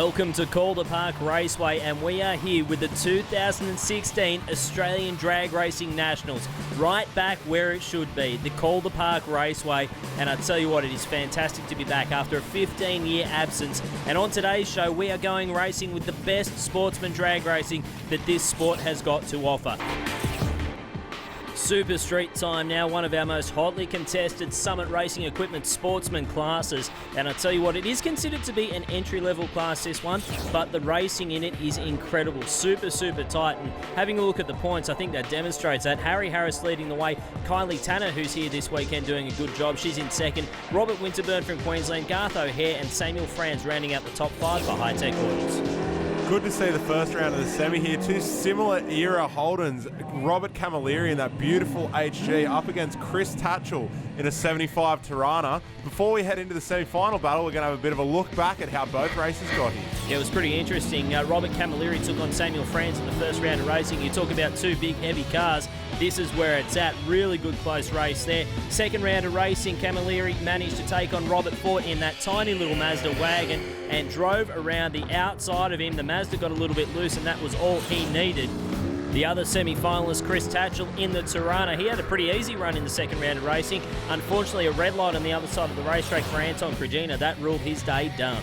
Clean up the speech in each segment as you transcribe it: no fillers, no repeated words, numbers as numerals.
Welcome to Calder Park Raceway, and we are here with the 2016 Australian Drag Racing Nationals, right back where it should be, the Calder Park Raceway. And I tell you what, it is fantastic to be back after a 15-year absence. And on today's show, we are going racing with the best sportsman drag racing that this sport has got to offer. Super Street time now, one of our most hotly contested Summit Racing Equipment sportsman classes. And I tell you what, it is considered to be an entry-level class, this one, but the racing in it is incredible. Super tight. And having a look at the points, I think that demonstrates that. Harry Harris leading the way. Kylie Tanner, who's here this weekend, doing a good job. She's in second. Robert Winterburn from Queensland, Garth O'Hare and Samuel Franz rounding out the top five for High Tech Oils. Good to see the first round of the semi here. Two similar era Holdens. Robert Camilleri in that beautiful HG up against Chris Tatchell in a 75 Tirana. Before we head into the semi-final battle, we're going to have a bit of a look back at how both races got here. Yeah, it was pretty interesting. Robert Camilleri took on Samuel Franz in the first round of racing. You talk about two big, heavy cars. This is where it's at. Really good close race there. Second round of racing, Camilleri managed to take on Robert Fort in that tiny little Mazda wagon and drove around the outside of him. The Mazda got a little bit loose, and that was all he needed. The other semi-finalist, Chris Tatchell, in the Tirana. He had a pretty easy run in the second round of racing. Unfortunately, a red light on the other side of the racetrack for Anton Krajina. That ruled his day done.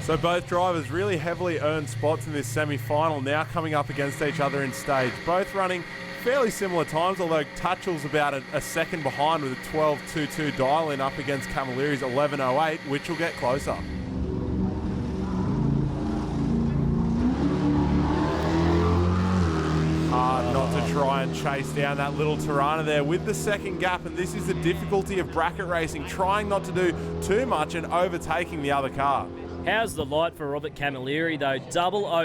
So both drivers really heavily earned spots in this semi-final, now coming up against each other in stage. Both running fairly similar times, although Tatchell's about a second behind with a 12.22 dial-in up against Camilleri's 11.08, which will get closer. Hard not to try and chase down that little Tirana there with the second gap, and this is the difficulty of bracket racing, trying not to do too much and overtaking the other car. How's the light for Robert Camilleri though?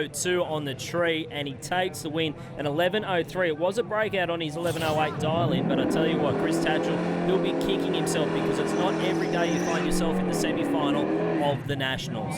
002 on the tree, and he takes the win. An 11.03. It was a breakout on his 11.08 dial-in, but I tell you what, Chris Tatchell, he'll be kicking himself because it's not every day you find yourself in the semi-final of the Nationals.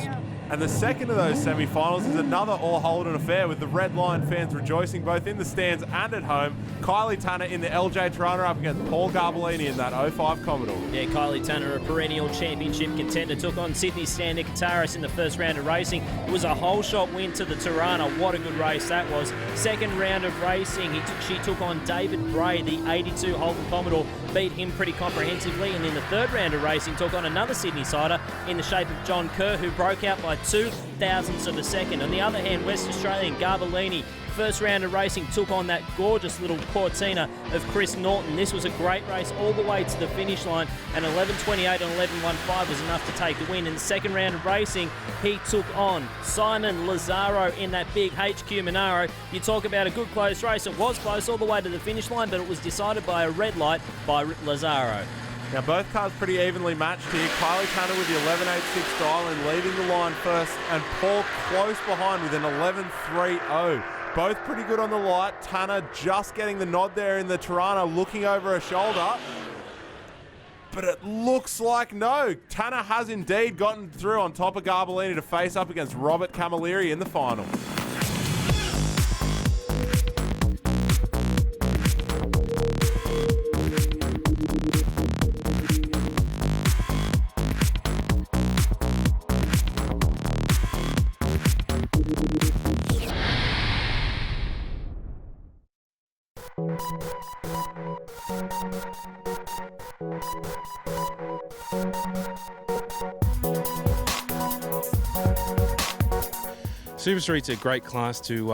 And the second of those semi-finals is another all-Holden affair with the Red Lion fans rejoicing both in the stands and at home. Kylie Tanner in the LJ Tirana up against Paul Garbellini in that 05 Commodore. Yeah, Kylie Tanner, a perennial championship contender, took on Sydney Stan Nicataris in the first round of racing. It was a whole shot win to the Tirana. What a good race that was. Second round of racing, she took on David Bray, the 82 Holden Commodore, beat him pretty comprehensively. And in the third round of racing, took on another Sydney sider in the shape of John Kerr, who broke out by 0.02 of a second. On the other hand, West Australian Garbellini, first round of racing, took on that gorgeous little Cortina of Chris Norton. This was a great race all the way to the finish line, and 11.28 and 11.15 was enough to take the win. In the second round of racing, he took on Simon Lazaro in that big HQ Monaro. You talk about a good close race. It was close all the way to the finish line, but it was decided by a red light by Lazaro. Now both cars pretty evenly matched here. Kylie Tanner with the 11.86 dial-in leading the line first, and Paul close behind with an 11.30. Both pretty good on the light. Tanner just getting the nod there in the Tirana, looking over her shoulder. But it looks like no. Tanner has indeed gotten through on top of Garbellini to face up against Robert Camilleri in the final. Super Street's a great class to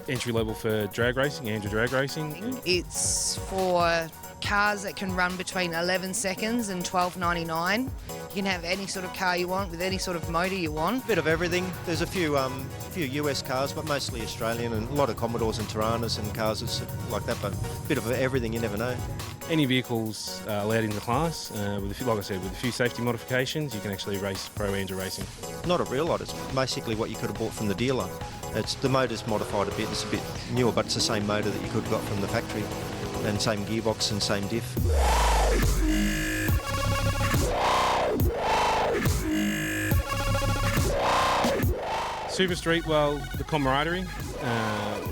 entry level for drag racing, ANDRA drag racing. It's for cars that can run between 11 seconds and 12.99. You can have any sort of car you want with any sort of motor you want. Bit of everything. There's a few US cars, but mostly Australian, and a lot of Commodores and Tiranas and cars like that, but a bit of everything, you never know. Any vehicles allowed in the class, with a few, like I said, with a few safety modifications, you can actually race pro ANDRA racing. Not a real lot. It's basically what you could have bought from the dealer. The motor's modified a bit. It's a bit newer, but it's the same motor that you could have got from the factory, and same gearbox and same diff. Super Street, well, the camaraderie.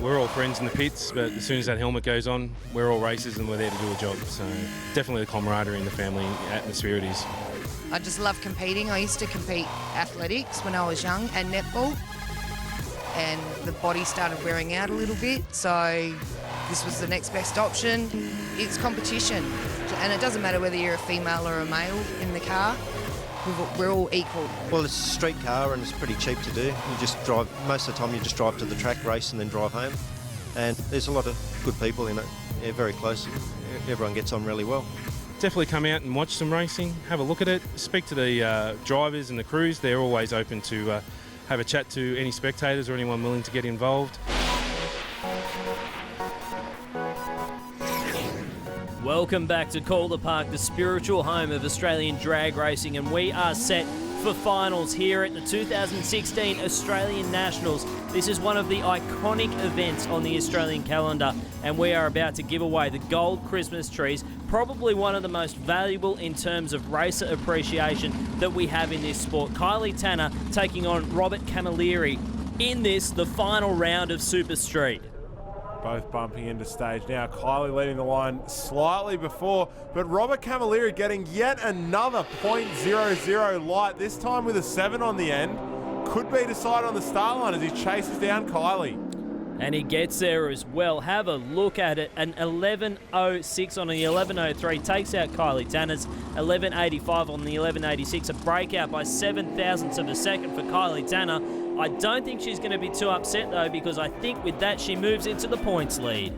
We're all friends in the pits, but as soon as that helmet goes on, we're all racers and we're there to do a job. So definitely the camaraderie and the family atmosphere it is. I just love competing. I used to compete athletics when I was young and netball, and the body started wearing out a little bit, so this was the next best option. It's competition, and it doesn't matter whether you're a female or a male in the car. We're all equal. Well, it's a street car and it's pretty cheap to do. You just drive, most of the time you just drive to the track, race and then drive home. And there's a lot of good people in it. Yeah, very close. Everyone gets on really well. Definitely come out and watch some racing, have a look at it, speak to the drivers and the crews. They're always open to have a chat to any spectators or anyone willing to get involved. Welcome back to Calder Park, the spiritual home of Australian drag racing, and we are set for finals here at the 2016 Australian Nationals. This is one of the iconic events on the Australian calendar, and we are about to give away the gold Christmas trees, probably one of the most valuable in terms of racer appreciation that we have in this sport. Kylie Tanner taking on Robert Camilleri in this, the final round of Super Street. Both bumping into stage now. Kylie leading the line slightly before, but Robert Camilleri getting yet another .00 light, this time with a 7 on the end. Could be decided on the start line as he chases down Kylie. And he gets there as well. Have a look at it. An 11.06 on the 11.03 takes out Kylie Tanner's 11.85 on the 11.86. A breakout by 0.07 of a second for Kylie Tanner. I don't think she's going to be too upset, though, because I think with that she moves into the points lead.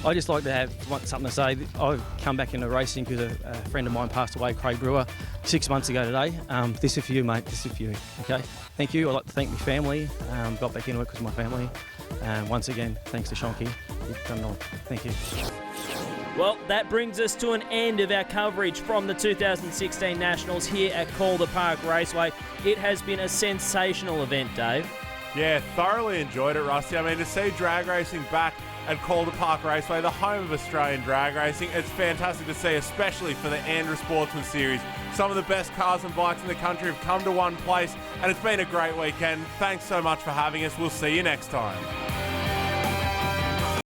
I just like to have something to say. I've come back into racing because a friend of mine passed away, Craig Brewer, 6 months ago today. This is for you, mate. This is for you. Okay. Thank you. I'd like to thank my family. Got back into it because of my family. Once again, thanks to Shonky. You've done it all. Thank you. Well, that brings us to an end of our coverage from the 2016 Nationals here at Calder Park Raceway. It has been a sensational event, Dave. Yeah, thoroughly enjoyed it, Rusty. I mean, to see drag racing back at Calder Park Raceway, the home of Australian drag racing, it's fantastic to see, especially for the ANDRA Sportsman Series. Some of the best cars and bikes in the country have come to one place, and it's been a great weekend. Thanks so much for having us. We'll see you next time.